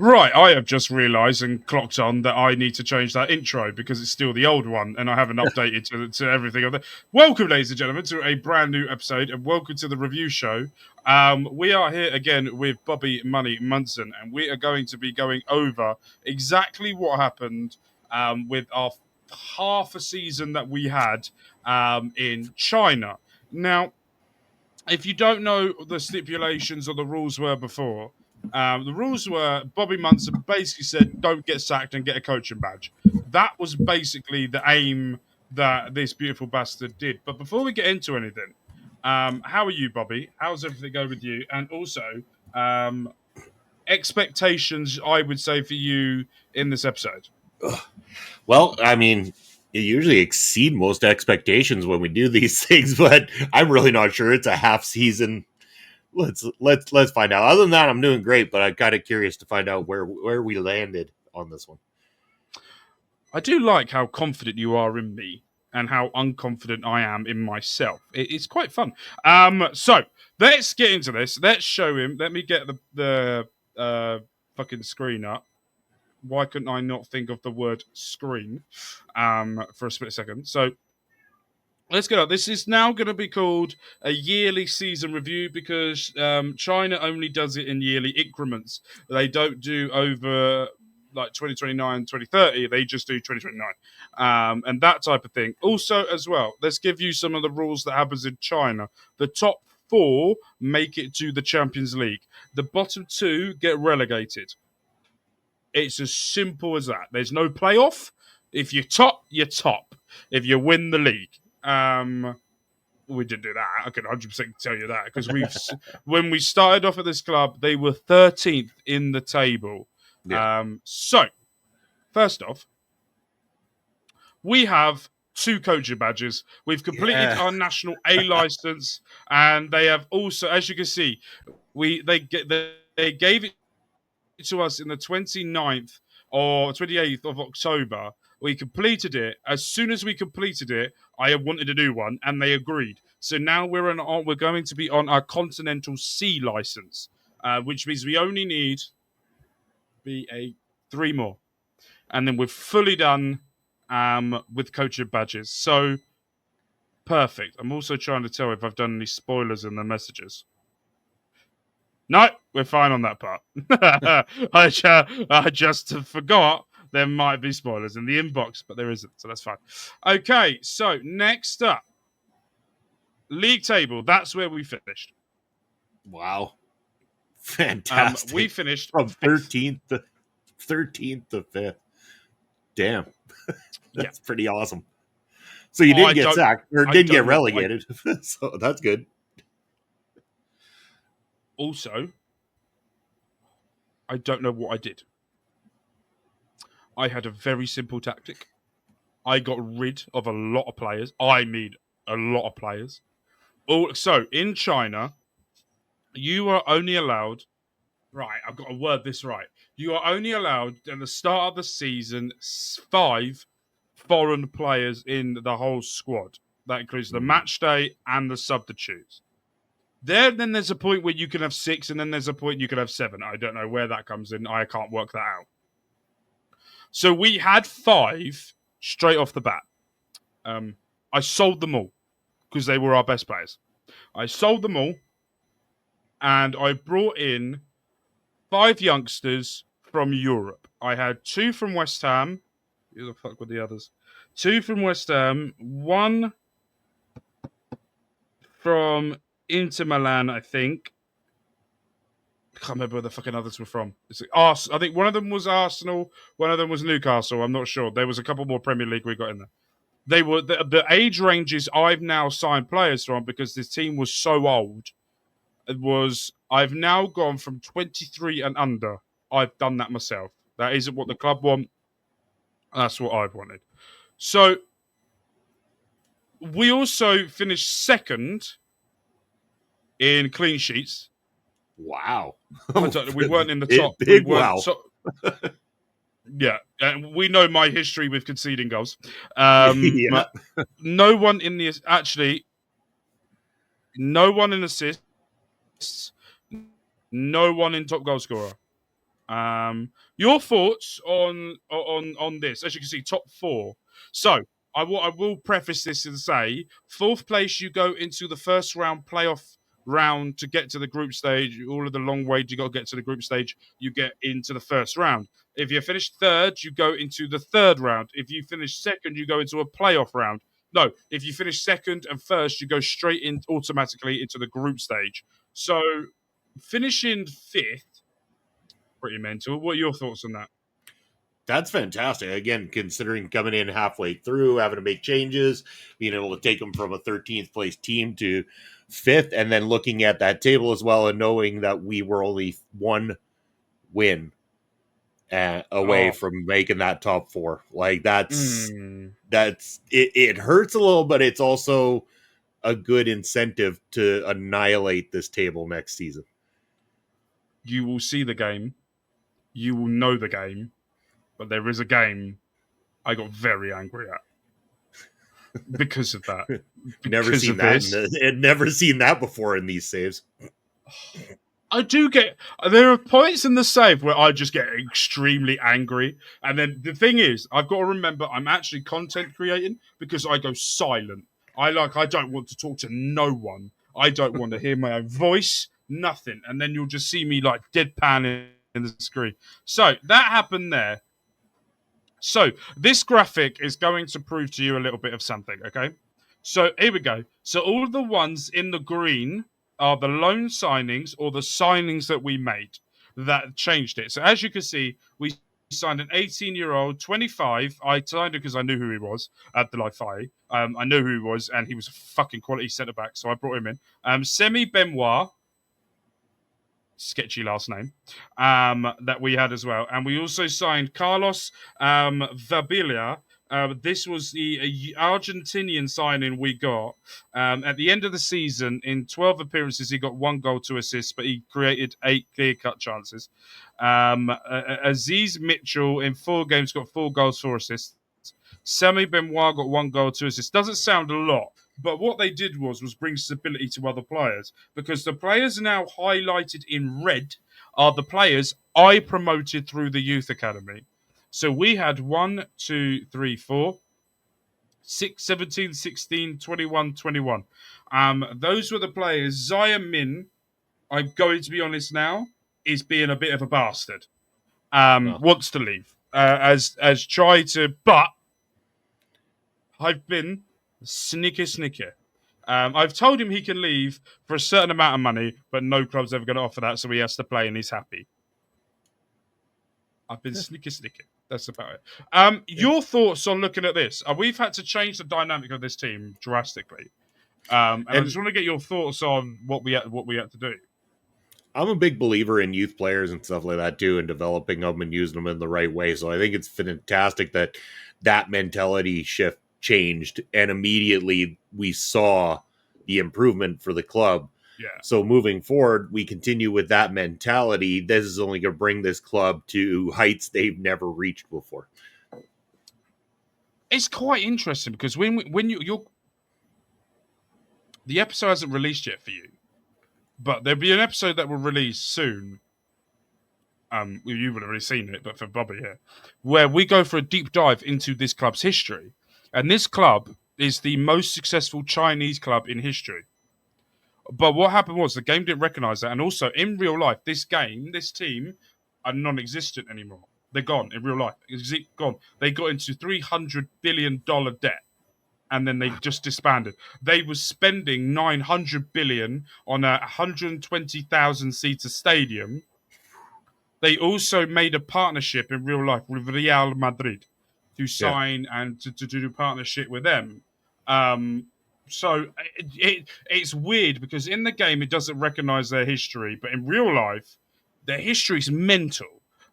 Right, I have just realised and clocked on that I need to change that intro because it's still the old one and I haven't updated to everything of that. Welcome, ladies and gentlemen, to a brand new episode and welcome to the review show. We are here again with Bobby Munson and we are going to be going over exactly what happened with our half a season that we had in China. Now, if you don't know the stipulations or the rules were before, the rules were Bobby Munson basically said, don't get sacked and get a coaching badge. That was basically the aim that this beautiful bastard did. But before we get into anything, how are you, Bobby? How's everything going with you? And also, expectations, I would say, for you in this episode. Well, I mean, you usually exceed most expectations when we do these things, but I'm really not sure. It's a half season. Let's find out. Other than that, I'm doing great, but I'm kind of curious to find out where we landed on this one. I do like how confident you are in me and how unconfident I am in myself. It's quite fun. So let's get into this. Let's show him. Let me get the fucking screen up. Why couldn't I not think of the word screen for a split second? So let's go. This is now going to be called a yearly season review because China only does it in yearly increments. They don't do over like 2029, 2030. They just do 2029 and that type of thing. Also, as well, let's give you some of the rules that happens in China. The top 4 make it to the Champions League. The bottom 2 get relegated. It's as simple as that. There's no playoff. If you're top, you're top. If you win the league. We didn't do that. I can 100% tell you that because when we started off at this club, they were 13th in the table. Yeah. So, first off, we have 2 coaching badges. We've completed our national A license, and they have also, as you can see, they gave it to us in the 29th or 28th of October. We completed it. As soon as we completed it, I wanted to do one, and they agreed. So now we're going to be on our Continental C license, which means we only need 3 more, and then we're fully done with coaching badges. So perfect. I'm also trying to tell if I've done any spoilers in the messages. No, we're fine on that part. I just forgot there might be spoilers in the inbox, but there isn't, so that's fine. Okay, so next up, league table. That's where we finished. Wow. Fantastic. We finished from 13th to 5th. Damn. That's pretty awesome. So you didn't get sacked or didn't get relegated. So that's good. Also, I don't know what I did. I had a very simple tactic. I got rid of a lot of players. I mean, a lot of players. So, in China, you are only allowed... Right, I've got to word this right. You are only allowed, at the start of the season, 5 foreign players in the whole squad. That includes the match day and the substitutes. Then there's a point where you can have 6, and then there's a point you can have 7. I don't know where that comes in. I can't work that out. So we had 5 straight off the bat. I sold them all because they were our best players. I sold them all, and I brought in 5 youngsters from Europe. I had 2 from West Ham. Who the fuck were the others? 2 from West Ham. 1 from Inter Milan, I think. I can't remember where the fucking others were from. I think one of them was Arsenal. One of them was Newcastle. I'm not sure. There was a couple more Premier League we got in there. They were the age ranges I've now signed players from because this team was so old. I've now gone from 23 and under. I've done that myself. That isn't what the club want. That's what I've wanted. So we also finished second in clean sheets. Wow. We weren't in the top. Big wow. Yeah, and we know my history with conceding goals. Yeah. No one in no one in assists, no one in top goal scorer. Your thoughts on this? As you can see, top four. So I will preface this and say, fourth place, you go into the first round playoff round to get to the group stage. All of the long way you got to get to the group stage, you get into the first round. If you finish third, you go into the third round. If you finish second, you go into a playoff round. No, if you finish second and first, you go straight in automatically into the group stage. So finishing fifth, pretty mental. What are your thoughts on that? That's fantastic. Again, considering coming in halfway through, having to make changes, being able to take them from a 13th place team to fifth, and then looking at that table as well and knowing that we were only one win away Oh, from making that top four. Like mm, that's it. It hurts a little, but it's also a good incentive to annihilate this table next season. you will see the game. You will know the game. But there is a game I got very angry at because of that. Never Because seen of that. this. Never seen that before in these saves. I do get. There are points in the save where I just get extremely angry, and then the thing is, I've got to remember I'm actually content creating because I go silent. I don't want to talk to no one. I don't want to hear my own voice, nothing, and then you'll just see me like deadpan in the screen. So that happened there. So this graphic is going to prove to you a little bit of something. Okay. So here we go. So all of the ones in the green are the loan signings or the signings that we made that changed it. So as you can see, we signed an 18-year-old, 25. I signed him because I knew who he was at the Life Fi. I knew who he was, and he was a fucking quality centre back, so I brought him in. Semi Benoit, sketchy last name, that we had as well. And we also signed Carlos Vabilia. This was the Argentinian signing we got. At the end of the season, in 12 appearances, he got 1 goal, 2 assists, but he created 8 clear-cut chances. Aziz Mitchell, in 4 games, got 4 goals, 4 assists. Sami Benoit got 1 goal, 2 assists. Doesn't sound a lot, but what they did was bring stability to other players, because the players now highlighted in red are the players I promoted through the youth academy. So we had 1, 2, 3, 4, 6, 17, 16, 21, 21. Those were the players. Zion Min, I'm going to be honest now, is being a bit of a bastard. No. Wants to leave. As try to, but I've been sneaky. I've told him he can leave for a certain amount of money, but no club's ever going to offer that, so he has to play and he's happy. I've been sneaky. That's about it. Your thoughts on looking at this? We've had to change the dynamic of this team drastically, and I just And want to get your thoughts on what we had to do. I'm a big believer in youth players and stuff like that too, and developing them and using them in the right way. So I think it's fantastic that that mentality shift changed, and immediately we saw the improvement for the club. Yeah, So moving forward, we continue with that mentality. This is only going to bring this club to heights they've never reached before. it's quite interesting because when you're the episode hasn't released yet for you, but there'll be an episode that will release soon. You would have already seen it, but for Bobby here, where we go for a deep dive into this club's history. And this club is the most successful Chinese club in history. But what happened was the game didn't recognize that. And also in real life, this team are non-existent anymore. They're gone in real life. It's gone. They got into $300 billion debt, and then they just disbanded. They were spending $900 billion on a 120,000 seater stadium. They also made a partnership in real life with Real Madrid to Yeah. sign and to do a partnership with them. So it's weird because in the game it doesn't recognize their history, but in real life, their history is mental.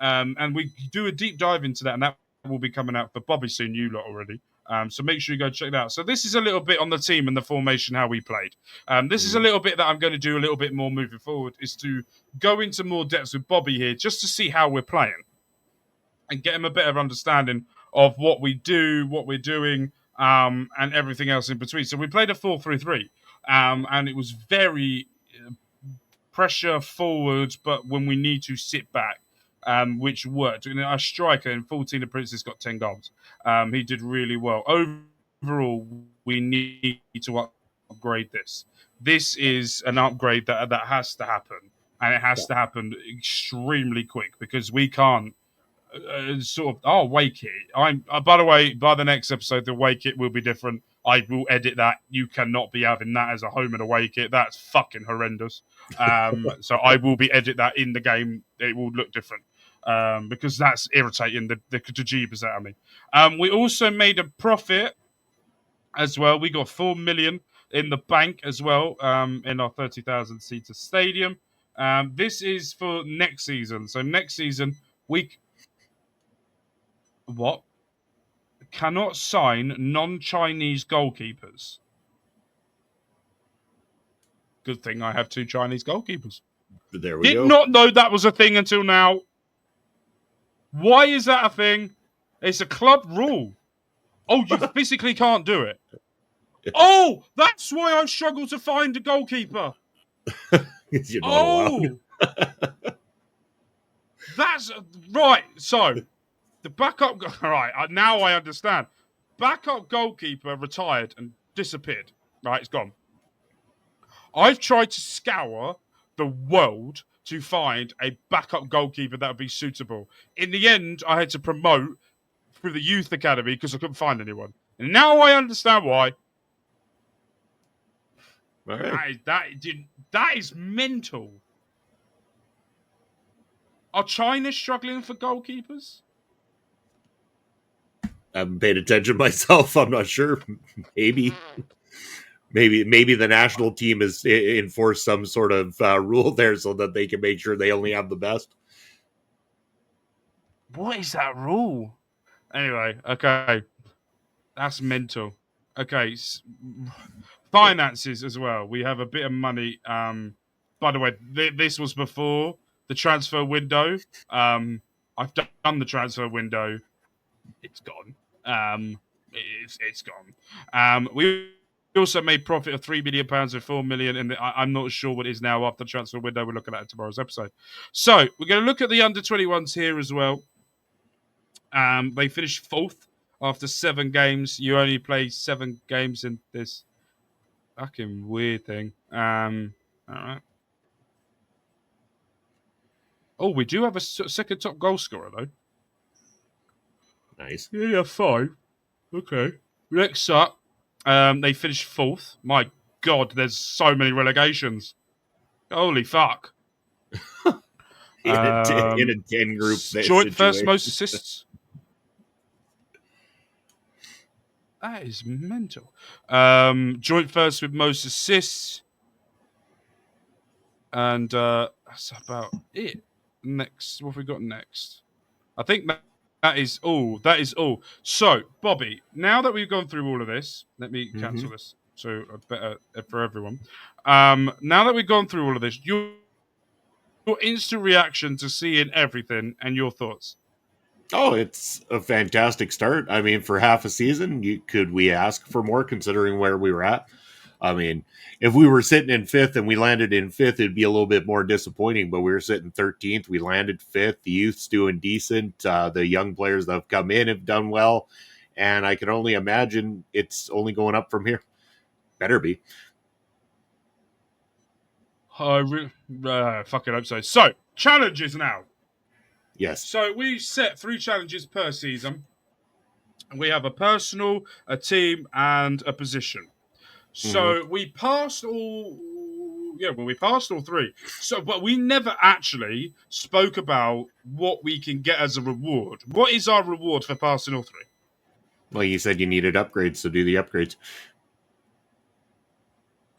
And we do a deep dive into that, and that will be coming out for Bobby soon, you lot already. So make sure you go check that out. So this is a little bit on the team and the formation, how we played. This is a little bit that I'm going to do a little bit more moving forward, is to go into more depth with Bobby here just to see how we're playing and get him a better understanding of what we do, what we're doing, and everything else in between. So we played a 4-3-3, and it was very pressure forward, but when we need to sit back. which worked. And our striker in 14 appearances got 10 goals. He did really well. Overall, we need to upgrade this. This is an upgrade that has to happen, and it has to happen extremely quick because we can't sort of wake it. I'm by the way, by the next episode, the wake it will be different. I will edit that. You cannot be having that as a home and away kit. That's fucking horrendous. So I will be edit that in the game. It will look different because that's irritating the jeebus out of me. We also made a profit as well. We got 4 million in the bank as well in our 30,000 seater stadium. This is for next season. So next season we what cannot sign non-Chinese goalkeepers. Good thing I have 2 Chinese goalkeepers. There we Did go. not know that was a thing until now. Why is that a thing? It's a club rule. Oh, you physically can't do it. Oh, that's why I've struggled to find a goalkeeper. You're not allowed. That's right. So the backup. All right, now I understand. Backup goalkeeper retired and disappeared. Right, it's gone. I've tried to scour the world to find a backup goalkeeper that would be suitable. In the end, I had to promote through the youth academy because I couldn't find anyone. And now I understand why. Right. That is mental. Are China struggling for goalkeepers? I haven't paid attention myself. I'm not sure. Maybe the national team has enforced some sort of rule there so that they can make sure they only have the best. What is that rule? Anyway, okay. That's mental. Okay. Finances as well. We have a bit of money. By the way, this was before the transfer window. I've done the transfer window. It's gone. It's gone. We also made profit of £3 million and 4 million, and I'm not sure what it is now after the transfer window. We're looking at tomorrow's episode. So we're going to look at the under 21s here as well. They finished 4th after 7 games. You only play 7 games in this fucking weird thing. All right. Oh, we do have a second top goal scorer though. Nice. Yeah, 5. Okay. Next up, they finished 4th. My God, there's so many relegations. Holy fuck. In a 10 group joint first most assists. That is mental. Joint first with most assists. And that's about it. Next, what have we got next? I think that is all. That is all. So, Bobby, now that we've gone through all of this, let me cancel this so better for everyone. Now that we've gone through all of this, your instant reaction to seeing everything and your thoughts. Oh, it's a fantastic start. I mean, for half a season, could we ask for more considering where we were at? I mean, if we were sitting in 5th and we landed in 5th, it'd be a little bit more disappointing, but we were sitting 13th. We landed 5th. The youth's doing decent. The young players that have come in have done well. And I can only imagine it's only going up from here. Better be. Fucking hope so. So, challenges now. Yes. So, we set 3 challenges per season. We have a personal, a team, and a position. So we passed all. Yeah, well, we passed all 3. So, but we never actually spoke about what we can get as a reward. What is our reward for passing all 3? Well, you said you needed upgrades, so do the upgrades.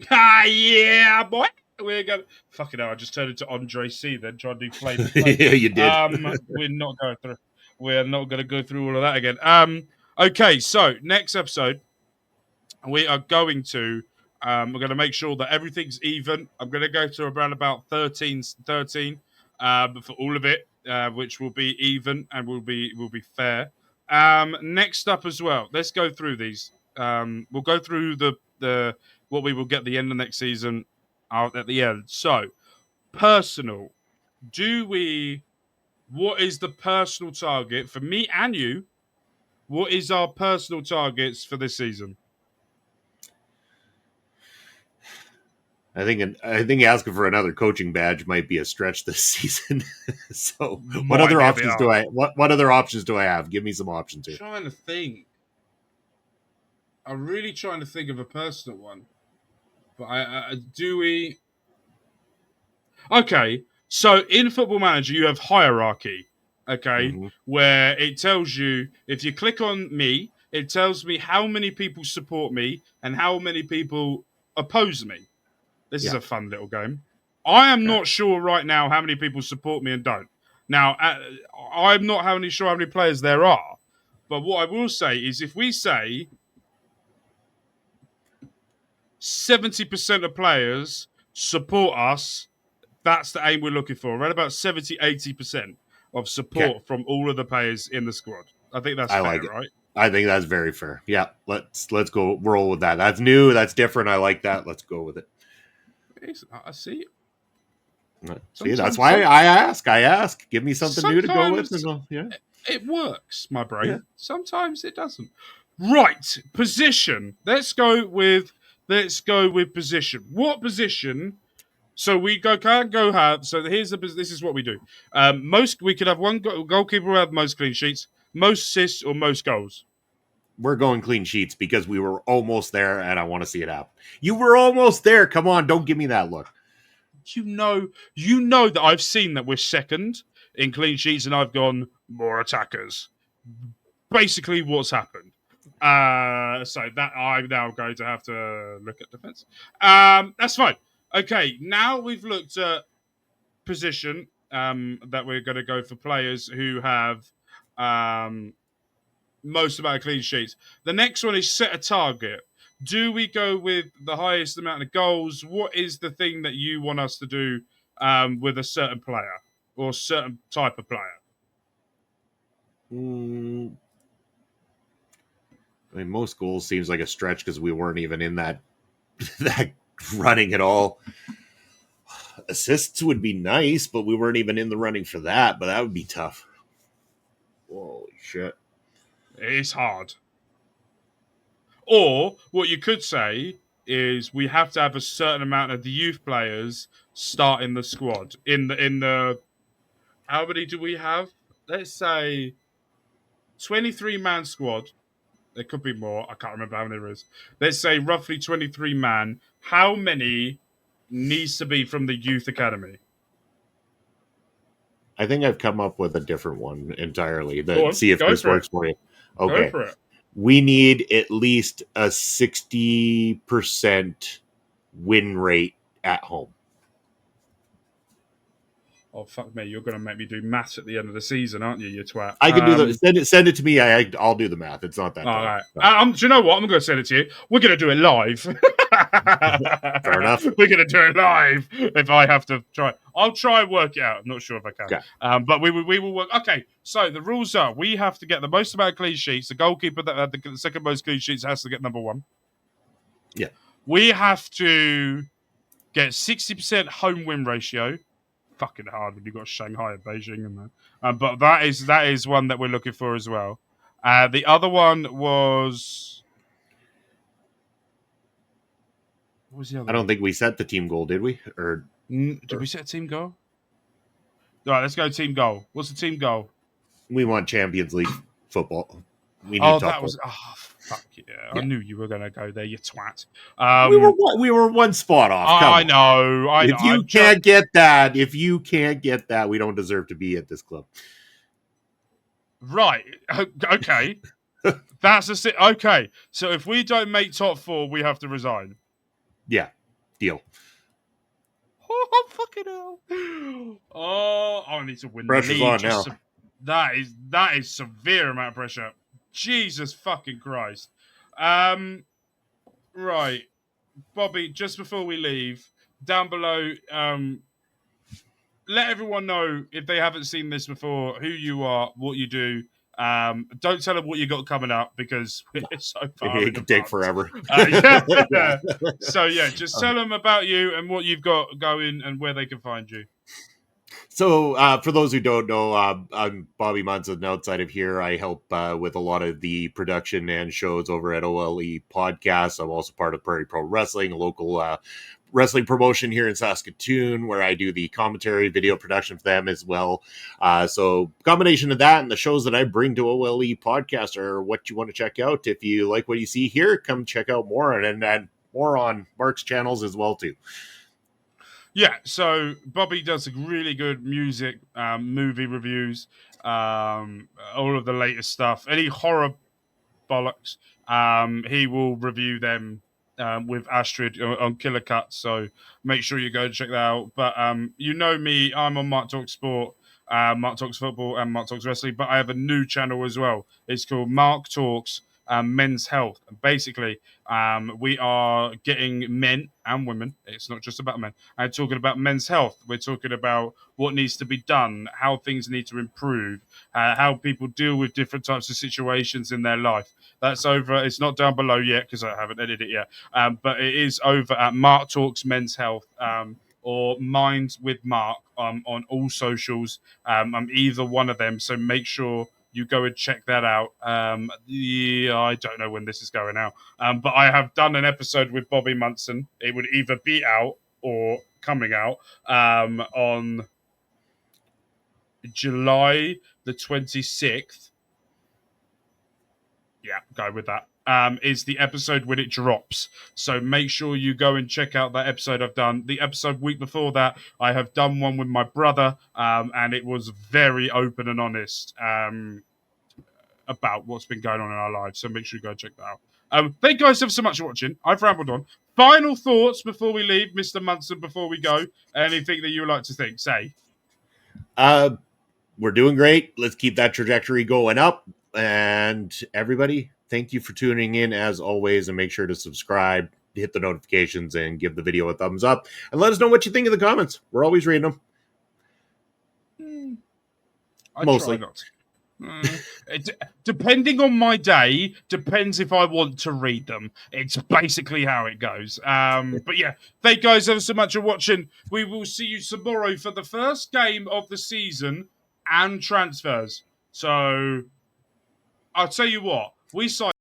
Yeah, boy. We're gonna fucking hell. I just turned into Andre C. Then trying to do flame. Yeah, you did. We're not going through. We're not going to go through all of that again. Okay, so next episode, we are going to. We're going to make sure that everything's even. I'm going to go to around about 13 for all of it, which will be even and will be fair. Next up as well, let's go through these. We'll go through the what we will get the end of next season out at the end. So, personal. Do we What is the personal target for me and you? What is our personal targets for this season? I think asking for another coaching badge might be a stretch this season. So, what Might other be a bit options do hard. what other options do I have? Give me some options here. Trying to think. I'm really trying to think of a personal one. But do we? Okay, so in Football Manager, you have hierarchy. Okay, Mm-hmm. where it tells you if you click on me, it tells me how many people support me and how many people oppose me. This is Yeah. a fun little game. I am Okay. not sure right now how many people support me and don't. Now, I'm not sure how many players there are. But what I will say is if we say 70% of players support us, that's the aim we're looking for. Around about 70-80% of Okay. support from all of the players in the squad. I think that's I fair, like it. right? I think that's very fair. Yeah. Let's go roll with that. That's new. That's different. I like that. Let's go with it. I see. See, that's Sometimes, why I ask. I ask. Give me something new to go with. sometimes Yeah. it works, my Yeah. brain. Sometimes it doesn't. Right, position. Let's go with position. What position? So we can't go have. So here's this is what we do. Most we could have one goalkeeper who have most clean sheets, most assists, or most goals. We're going clean sheets because we were almost there and I want to see it happen. You were almost there. Come on, don't give me that look. You know that I've seen that we're second in clean sheets, and I've gone more attackers. Basically, what's happened. So that I'm now going to have to look at defense. That's fine. Okay, now we've looked at position. That we're going to go for players who have most amount of clean sheets. The next one is set a target. Do we go with the highest amount of goals? What is the thing that you want us to do with a certain player or certain type of player? I mean, most goals seems like a stretch because we weren't even in that that running at all. Assists would be nice, but we weren't even in the running for that. But that would be tough. Holy shit! It's hard. Or what you could say is we have to have a certain amount of the youth players start in the squad. In the how many do we have? Let's say 23-man squad. There could be more. I can't remember how many there is. Let's say roughly 23 man. How many needs to be from the youth academy? I think I've come up with a different one entirely. Go on, See if go this for it. works for you. Go Okay. for it. We need at least a 60% win rate at home. Oh fuck me! You're gonna make me do maths at the end of the season, aren't you twat? I can do the send it to me. I'll do the math. It's not that All tough. right. Do you know what? I'm going to send it to you. We're going to do it live. Fair enough. We're going to do it live if I have to try. I'll try and work it out. I'm not sure if I can. Okay. But we will work. Okay. So the rules are we have to get the most amount of clean sheets. The goalkeeper that had the second most clean sheets has to get number one. Yeah. We have to get 60% home win ratio. Fucking hard when you've got Shanghai and Beijing in there. But that is one that we're looking for as well. The other one was. What was the other I don't one? think we set the team goal, did we? Did we set a team goal? All right, let's go team goal. What's the team goal? We want Champions League football. We need Oh, top that was. four. Oh, fuck yeah. I knew you were going to go there, you twat. We were one spot off. I know. If you can't get that, we don't deserve to be at this club. Right. Okay. That's okay. So if we don't make top four, we have to resign. Yeah. Deal. Oh, fucking hell. Oh, I need to win Pressure's the league. on now. That is severe amount of pressure. Jesus fucking Christ. Right. Bobby, just before we leave, down below, let everyone know if they haven't seen this before, who you are, what you do. Don't tell them what you got coming up because it's so far. It can take forever. Yeah. So yeah, just tell them about you and what you've got going and where they can find you. So, for those who don't know, I'm Bobby Munson. Outside of here, I help with a lot of the production and shows over at OLE Podcast. I'm also part of Prairie Pro Wrestling, a local wrestling promotion here in Saskatoon, where I do the commentary, video production for them as well. So, combination of that and the shows that I bring to OLE Podcast are what you want to check out. If you like what you see here, come check out more and more on Mark's channels as well too. Yeah, so Bobby does really good music, movie reviews, all of the latest stuff. Any horror bollocks, he will review them with Astrid on Killer Cuts. So make sure you go and check that out. But you know me, I'm on Mark Talks Sport, Mark Talks Football, and Mark Talks Wrestling. But I have a new channel as well. It's called Mark Talks Men's Health. And basically, we are getting men and women. It's not just about men. And talking about men's health. We're talking about what needs to be done, how things need to improve, how people deal with different types of situations in their life. That's over. It's not down below yet because I haven't edited it yet. But it is over at Mark Talks Men's Health or Minds with Mark on all socials. I'm either one of them. So make sure you go and check that out. Yeah, I don't know when this is going out, but I have done an episode with Bobby Munson. It would either be out or coming out on July the 26th. Yeah, go with that. Is the episode when it drops. So make sure you go and check out that episode I've done. The episode week before that, I have done one with my brother, and it was very open and honest about what's been going on in our lives. So make sure you go check that out. Thank you guys ever so much for watching. I've rambled on. Final thoughts before we leave, Mr. Munson, before we go. Anything that you would like to say? We're doing great. Let's keep that trajectory going up. And everybody, thank you for tuning in as always. And make sure to subscribe, hit the notifications, and give the video a thumbs up. And let us know what you think in the comments. We're always reading them. I Mostly. try not to. Depending on my day, depends if I want to read them. It's basically how it goes. But yeah, thank you guys ever so much for watching. We will see you tomorrow for the first game of the season and transfers. So I'll tell you what, we signed